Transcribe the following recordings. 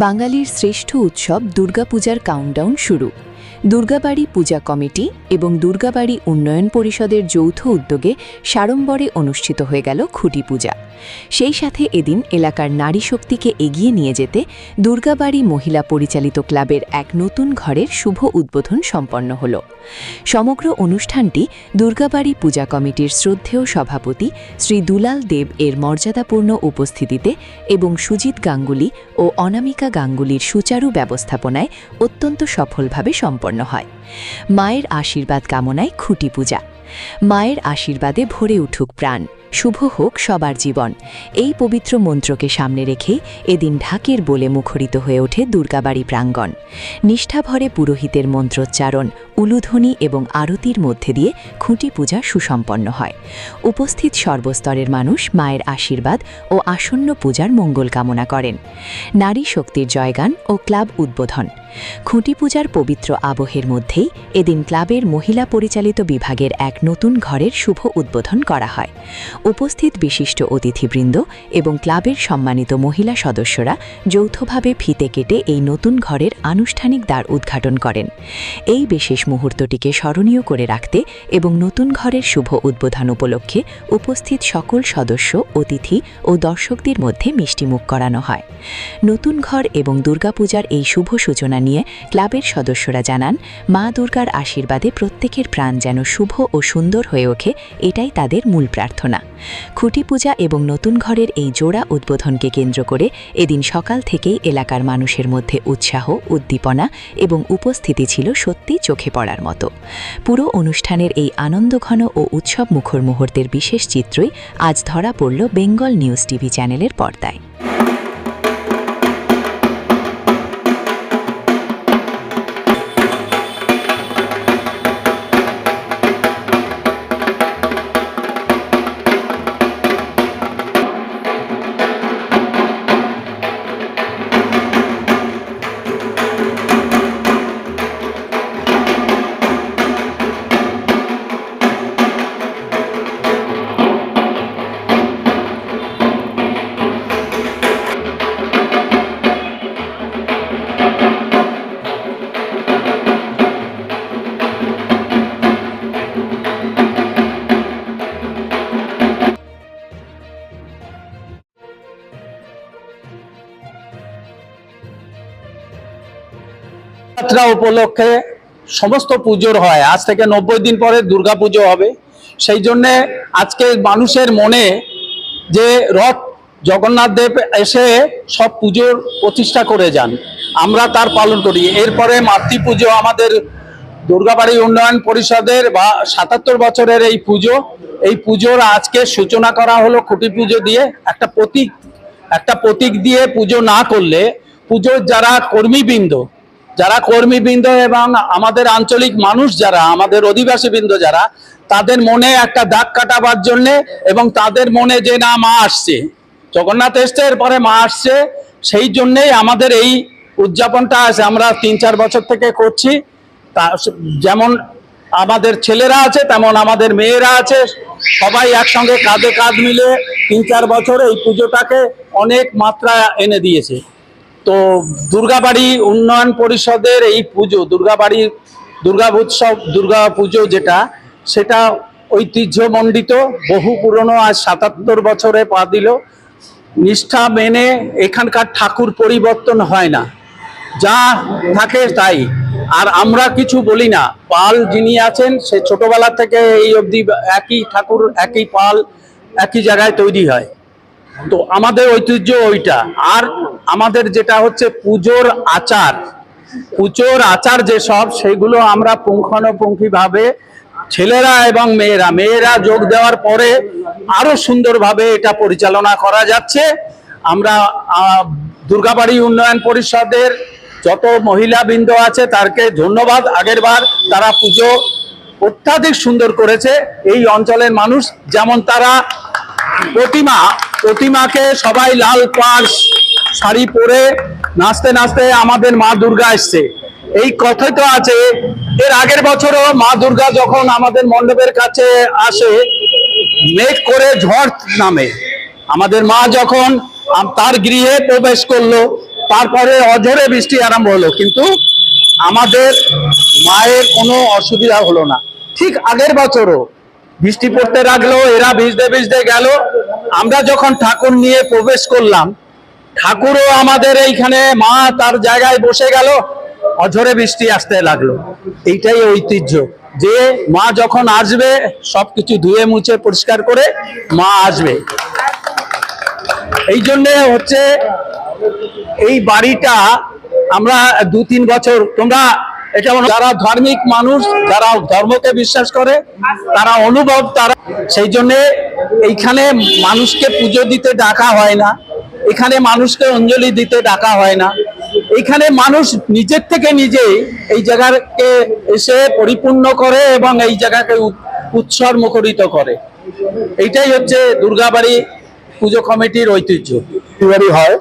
বাঙালির শ্রেষ্ঠ উৎসব দুর্গাপূজার কাউন্টডাউন শুরু। দুর্গাবাড়ি পূজা কমিটি এবং দুর্গাবাড়ি উন্নয়ন পরিষদের যৌথ উদ্যোগে সাড়ম্বরে অনুষ্ঠিত হয়ে গেল খুঁটি পূজা। সেই সাথে এদিন এলাকার নারী শক্তিকে এগিয়ে নিয়ে যেতে দুর্গাবাড়ি মহিলা পরিচালিত ক্লাবের এক নতুন ঘরের শুভ উদ্বোধন সম্পন্ন হল। সমগ্র অনুষ্ঠানটি দুর্গাবাড়ি পূজা কমিটির শ্রদ্ধেয় সভাপতি শ্রী দুলাল দেব এর মর্যাদাপূর্ণ উপস্থিতিতে এবং সুজিত গাঙ্গুলি ও অনামিকা গাঙ্গুলির সুচারু ব্যবস্থাপনায় অত্যন্ত সফলভাবে সম্পন্ন হয়। মায়ের আশীর্বাদ কামনায় খুঁটি পূজা। মায়ের আশীর্বাদে ভরে উঠুক প্রাণ, শুভ হোক সবার জীবন, এই পবিত্র মন্ত্রকে সামনে রেখেই এদিন ঢাকের বলে মুখরিত হয়ে ওঠে দুর্গাবাড়ি প্রাঙ্গণ। নিষ্ঠাভরে পুরোহিতের মন্ত্রোচ্চারণ, উলুধ্বনি এবং আরতির মধ্যে দিয়ে খুঁটি পূজা সুসম্পন্ন হয়। উপস্থিত সর্বস্তরের মানুষ মায়ের আশীর্বাদ ও আসন্ন পূজার মঙ্গল কামনা করেন। নারী শক্তির জয়গান ও ক্লাব উদ্বোধন। খুঁটি পূজার পবিত্র আবহের মধ্যেই এদিন ক্লাবের মহিলা পরিচালিত বিভাগের এক নতুন ঘরের শুভ উদ্বোধন করা হয়। উপস্থিত বিশিষ্ট অতিথিবৃন্দ এবং ক্লাবের সম্মানিত মহিলা সদস্যরা যৌথভাবে ফিতে কেটে এই নতুন ঘরের আনুষ্ঠানিক দ্বার উদ্ঘাটন করেন। এই বিশেষ মুহূর্তটিকে স্মরণীয় করে রাখতে এবং নতুন ঘরের শুভ উদ্বোধন উপলক্ষে উপস্থিত সকল সদস্য, অতিথি ও দর্শকদের মধ্যে মিষ্টিমুখ করানো হয়। নতুন ঘর এবং দুর্গাপূজার এই শুভ সূচনা নিয়ে ক্লাবের সদস্যরা জানান, মা দুর্গার আশীর্বাদে প্রত্যেকের প্রাণ যেন শুভ ও সুন্দর হয়ে ওঠে, এটাই তাদের মূল প্রার্থনা। খুঁটি পূজা এবং নতুন ঘরের এই জোড়া উদ্বোধনকে কেন্দ্র করে এদিন সকাল থেকেই এলাকার মানুষের মধ্যে উৎসাহ, উদ্দীপনা এবং উপস্থিতি ছিল সত্যিই চোখে পড়ার মতো। পুরো অনুষ্ঠানের এই আনন্দঘন ও উৎসব মুখর মুহূর্তের বিশেষ চিত্রই আজ ধরা পড়ল বেঙ্গল নিউজ টিভি চ্যানেলের পর্দায়। যাত্রা উপলক্ষে সমস্ত পুজোর হয়। আজ থেকে 90 দিন পরে দুর্গা পুজো হবে। সেই জন্যে আজকে মানুষের মনে যে রথ জগন্নাথ দেব এসে সব পুজোর প্রতিষ্ঠা করে যান, আমরা তার পালন করি। এরপরে মাতৃ পুজো, আমাদের দুর্গাবাড়ি উন্নয়ন পরিষদের 77 বছরের এই পুজো, এই পুজোর আজকে সূচনা করা হলো খুঁটি পুজো দিয়ে। একটা প্রতীক দিয়ে পুজো না করলে পুজোর যারা কর্মীবৃন্দ এবং আমাদের আঞ্চলিক মানুষ যারা, আমাদের অধিবাসীবৃন্দ যারা, তাদের মনে একটা দাগ কাটাবার জন্য এবং তাদের মনে যে না মা আসছে, জগন্নাথ এসছে, এরপরে মা আসছে, সেই জন্যেই আমাদের এই উদযাপনটা আছে। আমরা 3-4 বছর থেকে করছি। তা যেমন আমাদের ছেলেরা আছে তেমন আমাদের মেয়েরা আছে, সবাই একসঙ্গে কাঁধে কাঁধ মিলে 3-4 বছর এই পুজোটাকে অনেক মাত্রা এনে দিয়েছে। তো দুর্গাবাড়ি উন্নয়ন পরিষদের এই পুজো, দুর্গাবাড়ির দুর্গা পুজো যেটা, সেটা ঐতিহ্যমণ্ডিত, বহু পুরনো, আজ 77 বছরে পা দিল। নিষ্ঠা মেনে এখানকার ঠাকুর পরিবর্তন হয় না, যা থাকে তাই। আর আমরা কিছু বলি না। পাল যিনি আছেন সে ছোটবেলা থেকে এই অবধি একই ঠাকুর, একই পাল, একই জায়গায় তৈরি হয়। তো আমাদের ঐতিহ্য ওইটা। আর আমাদের যেটা হচ্ছে পুজোর আচার যেসব, সেগুলো আমরা পুঙ্খানুপুঙ্খিভাবে ছেলেরা এবং মেয়েরা যোগ দেওয়ার পরে আরো সুন্দরভাবে এটা পরিচালনা করা যাচ্ছে। আমরা দুর্গাবাড়ি উন্নয়ন পরিষদের যত মহিলাবৃন্দ আছে তারকে ধন্যবাদ। আগেরবার তারা পুজো অত্যাধিক সুন্দর করেছে। এই অঞ্চলের মানুষ যেমন তারা প্রতিমাকে সবাই লাল পাড় শাড়ি পরে নাচতে নাচতে আমাদের মা দুর্গা এসছে, এই কথাই তো আছে। এর আগের বছরও মা দুর্গা যখন আমাদের মণ্ডপের কাছে আসে, মেঘ করে ঝড় নামে, আমাদের মা যখন তার গৃহে প্রবেশ করলো, তারপরে অঝরে বৃষ্টি আরম্ভ হলো, কিন্তু আমাদের মায়ের কোনো অসুবিধা হলো না। ঠিক আগের বছরও বৃষ্টি পড়তে লাগলো, এরা ভিজতে ভিজতে গেল। আমরা যখন ঠাকুর নিয়ে প্রবেশ করলাম, ঠাকুরও আমাদের এইখানে মা তার জায়গায় বসে গেল, অঝরে বৃষ্টি আসতে লাগলো। এইটাই ঐতিহ্য, যে মা যখন আসবে সবকিছু ধুয়ে মুছে পরিষ্কার করে মা আসবে। এই জন্যে হচ্ছে এই বাড়িটা আমরা 2-3 বছর, তোমরা এটা যারা ধার্মিক মানুষ, যারা ধর্মকে বিশ্বাস করে, তারা অনুভব, তারা সেই জন্যে এইখানে মানুষকে পুজো দিতে ডাকা হয় না, এখানে মানুষকে অঞ্জলি দিতে ডাকা হয় না। এইখানে মানুষ নিজের থেকে নিজেই এই জায়গাকে এসে পরিপূর্ণ করে এবং এই জায়গাকে উৎসব মুখরিত করে। এইটাই হচ্ছে দুর্গাবাড়ি পুজো কমিটির ঐতিহ্য। বাড়ি হয়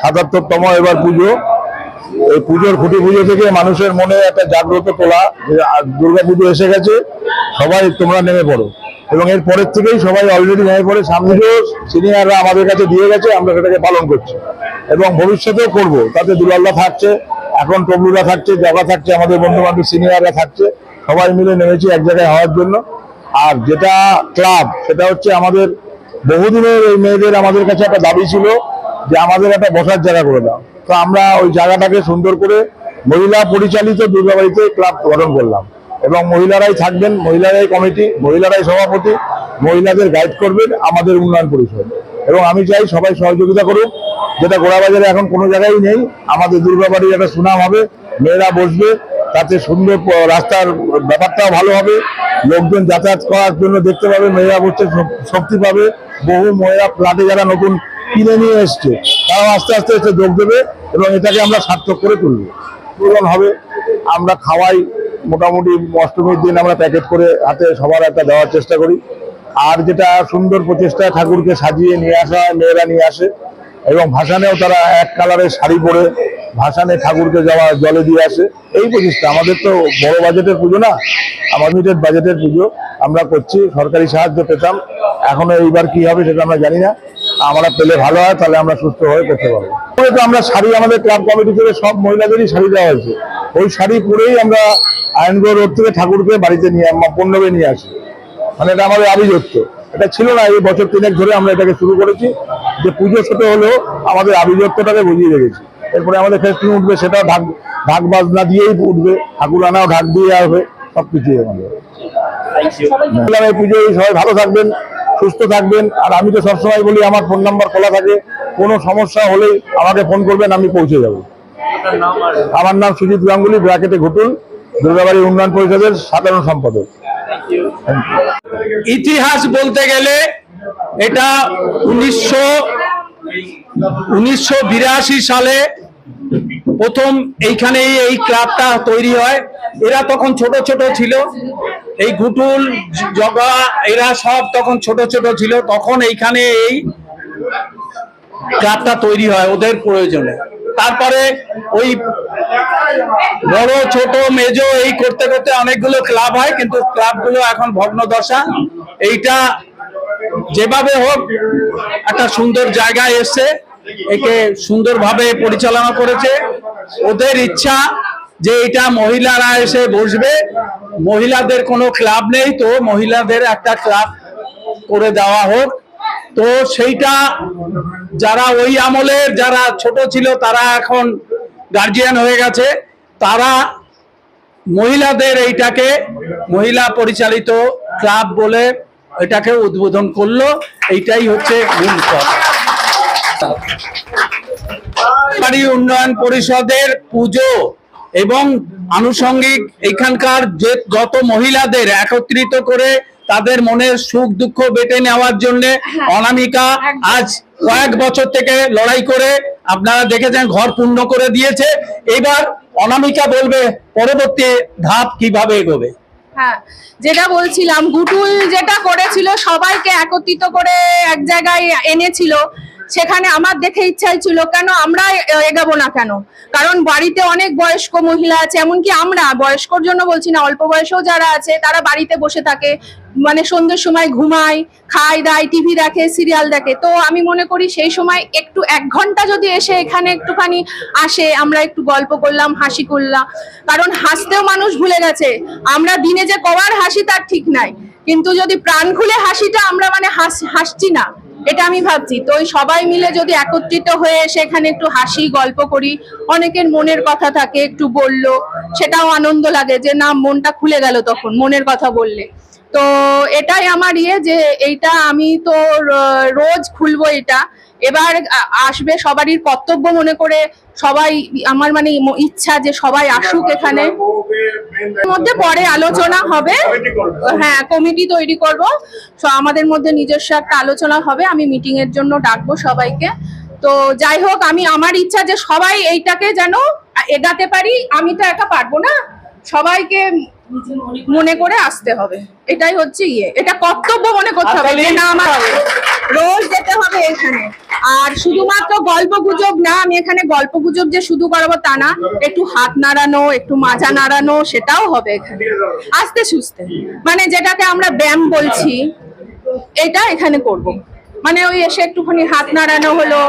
৭৭তম এবার পুজো। এই পুজোর খুঁটি পুজো থেকে মানুষের মনে একটা জাগ্রত তোলা যে দুর্গা পুজো এসে গেছে, সবাই তোমরা নেমে পড়ো। এবং এর পরের থেকেই সবাই অলরেডি নেমে পড়ে। সামনে সিনিয়ররা আমাদের কাছে দিয়ে গেছে, আমরা সেটাকে পালন করছি এবং ভবিষ্যতেও করব। তাতে দুলালদা থাকছে, এখন টবলুরা থাকছে, জগা থাকছে, আমাদের বন্ধু বান্ধব সিনিয়ররা থাকছে, সবাই মিলে নেমেছি এক জায়গায় হওয়ার জন্য। আর যেটা ক্লাব, সেটা হচ্ছে আমাদের বহুদিনের এই মেয়েদের আমাদের কাছে একটা দাবি ছিল যে আমাদের একটা বসার জায়গা করে দাও। তো আমরা ওই জায়গাটাকে সুন্দর করে মহিলা পরিচালিত দুর্গাবাড়িতে ক্লাব গঠন করলাম এবং মহিলারাই থাকবেন, মহিলারাই কমিটি, মহিলারাই সভাপতি, মহিলাদের গাইড করবেন আমাদের উন্নয়ন পরিষদ। এবং আমি চাই সবাই সহযোগিতা করুক, যেটা গোড়াবাজারে এখন কোনো জায়গায় নেই। আমাদের দুর্গাবাড়ির একটা সুনাম হবে, মেয়েরা বসবে, তাতে সুন্দর রাস্তার ব্যাপারটাও ভালো হবে, লোকজন যাতায়াত করার জন্য দেখতে পাবে, মেয়েরা বসছে শক্তি পাবে। বহু মহিলা ফ্ল্যাটে যারা নতুন কিনে নিয়ে এসছে, তারাও আস্তে আস্তে এসে যোগ দেবে এবং এটাকে আমরা সার্থক করে তুলব। পূরণ হবে। আমরা খাওয়াই, মোটামুটি অষ্টমীর দিন আমরা প্যাকেট করে হাতে সবার একটা দেওয়ার চেষ্টা করি। আর যেটা সুন্দর প্রচেষ্টা, ঠাকুরকে সাজিয়ে নিয়ে আসা, মেয়েরা নিয়ে আসে এবং ভাসানেও তারা এক কালারের শাড়ি পরে ভাসানে ঠাকুরকে যাওয়া জলে দিয়ে আসে। এই প্রচেষ্টা, আমাদের তো বড় বাজেটের পুজো না, আমাদের বাজেটের পুজো আমরা করছি, সরকারি সাহায্য পেতাম, এখনো এইবার কি হবে সেটা আমরা জানি না। আমরা পেলে ভালো হয়, তাহলে আমরা সুস্থ হয়ে করতে পারবো। তো আমরা শাড়ি, আমাদের ক্লাব কমিটি থেকে সব মহিলাদেরই শাড়ি দেওয়া হয়েছে, ওই শাড়ি পরেই আমরা আইনগড় রোড থেকে ঠাকুরকে বাড়িতে নিয়ে পণ্যবে নিয়ে আসি। মানে এটা আমাদের আভিজাত্য, এটা ছিল না। এই বছর 3 ধরে আমরা এটাকে শুরু করেছি, যে পুজো ছোট হলেও আমাদের আভিজাত্যটাকে বুঝিয়ে রেখেছি। এরপরে আমাদের ফেস্টিং উঠবে, সেটাও ঢাক বাজনা দিয়েই উঠবে, ঠাকুর আনাও ঢাক দিয়ে আসবে, সবকিছুই আমাদের। এই পুজোয় সবাই ভালো থাকবেন, সুস্থ থাকবেন। আর আমি তো সবসময় বলি, আমার ফোন নাম্বার খোলা থাকে, কোনো সমস্যা হলেই আমাকে ফোন করবেন, আমি পৌঁছে যাব। আমার নাম সুজিত গাঙ্গুলি, ব্র্যাকেটে ঘুটুল, দুর্গাবাড়ি উন্নয়ন পরিষদের সাধারণ সম্পাদক। ইতিহাস বলতে গেলে এটা 1982 সালে প্রথম এইখানে এই ক্লাবটা তৈরি হয়। এরা তখন ছোট ছোট ছিল, এই ঘুটুল, জগা, এরা সব তখন ছোট ছোট ছিল। তখন এইখানে এই ক্লাবটা তৈরি হয় ওদের প্রয়োজনে। তারপরে ওই বড় ছোট মেজো এই করতে করতে অনেকগুলো ক্লাব হয়, কিন্তু ক্লাবগুলো এখন ভগ্নদশা। এইটা যেভাবে হোক একটা সুন্দর জায়গায় এসছে, একে সুন্দরভাবে পরিচালনা করেছে। ওদের ইচ্ছা যে এটা মহিলারা এসে বসবে, মহিলাদের কোনো ক্লাব নেই, তো মহিলাদের একটা ক্লাব করে দেওয়া হোক। তো সেইটা যারা ওই আমলের যারা ছোট ছিল, তারা এখন গার্জিয়ান হয়ে গেছে, তারা মহিলাদের এইটাকে মহিলা পরিচালিত ক্লাব বলে এটাকে উদ্বোধন করলো। এইটাই হচ্ছে মূল কথা। বাড়ি উন্নয়ন পরিষদের পুজো এবং আনুষঙ্গিক এখানকার যত মহিলাদের একত্রিত করে তাদের মনের সুখ দুঃখ বেটে নেওয়ার জন্য অনামিকা আজ কয়েক বছর থেকে লড়াই করে আপনারা দেখেছেন ঘর পূর্ণ করে দিয়েছে। এবার অনামিকা বলবে পরবর্তী ধাপ কিভাবে এগোবে। হ্যাঁ, যেটা বলছিলাম, গুটুল যেটা করেছিল, সবাইকে একত্রিত করে এক জায়গায় এনেছিল, সেখানে আমার দেখে ইচ্ছাই ছিল কেন আমরা এগাবো না কেন, কারণ বাড়িতে অনেক বয়স্ক মহিলা আছে, এমনকি আমরা বয়স্কর জন্য বলছি না, অল্প বয়সেও যারা আছে তারা বাড়িতে বসে থাকে, মানে সন্ধ্যের সময় ঘুমায়, খায় দায়, টিভি দেখে, সিরিয়াল দেখে। তো আমি মনে করি সেই সময় একটু 1 ঘন্টা যদি এসে এখানে একটুখানি আসে, আমরা একটু গল্প করলাম, হাসি করলাম, কারণ হাসতেও মানুষ ভুলে গেছে। আমরা দিনে যে কবার হাসি তার ঠিক নাই, কিন্তু যদি প্রাণ খুলে হাসিটা আমরা মানে হাসছি না, এটা আমি ভাবছি। তো ওই সবাই মিলে যদি একত্রিত হয়ে এসে এখানে একটু হাসি গল্প করি, অনেকের মনের কথা থাকে, একটু বললো, সেটাও আনন্দ লাগে যে না মনটা খুলে গেল তখন মনের কথা বললে। তো এটাই আমার যে এইটা আমি তো রোজ খুলবো এটা। এবার আসবে সবারই কর্তব্য মনে করে, সবাই আমার মানে ইচ্ছা যে সবাই আসুক এখানে। মধ্যে পরে আলোচনা হবে, হ্যাঁ কমিটি তৈরি করব, আমাদের মধ্যে নিজস্ব একটা আলোচনা হবে, আমি মিটিং এর জন্য ডাকবো সবাইকে। তো যাই হোক, আমার ইচ্ছা যে সবাই এইটাকে যেন এগাতে পারি, আমি তো একা পারবো না, সবাইকে মনে করে আসতে হবে, এটাই হচ্ছে এটা কর্তব্য মনে করতে হবে যে না আমার রোজ যেতে হবে এখানে। আর শুধুমাত্র গল্প গুজব না, আমি এখানে গল্প গুজব যে শুধু করাবো তা না, একটু হাত নাড়ানো, একটু মাজা নাড়ানো, সেটাও হবে এখানে আস্তে সুস্তে, মানে যেটাকে আমরা ব্যায়াম বলছি, এটা এখানে করব। মানে ওই এসে একটুখানি হাত নাড়ানো হলো,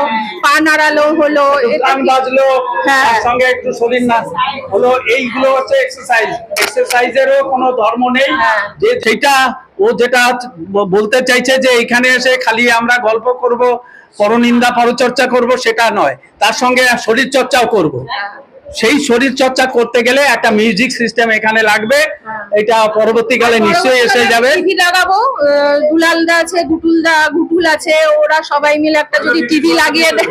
পা নাড়ালো হলো, গান বাজলো, হ্যাঁ তার সঙ্গে একটু শরীর নাচ হলো, এইগুলো হচ্ছে এক্সারসাইজ। এক্সারসাইজেরও কোনো ধর্ম নেই, যে সেটা ও যেটা বলতে চাইছে যে এখানে এসে খালি আমরা গল্প করব, পরনিন্দা পরচর্চা করব, সেটা নয়, তার সঙ্গে শরীর চর্চাও করব। সেই শরীর চর্চা করতে গেলে একটা মিউজিক সিস্টেম এখানে লাগবে, এটা পরবর্তীকালে নিশ্চয়ই এসে যাবে। টিভি লাগাবো, দুলালদা আছে, গুটুল আছে, ওরা সবাই মিলে একটা যদি টিভি লাগিয়ে দেয়।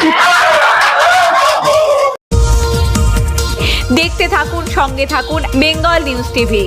দেখতে থাকুন, সঙ্গে থাকুন বেঙ্গল নিউজ টিভি।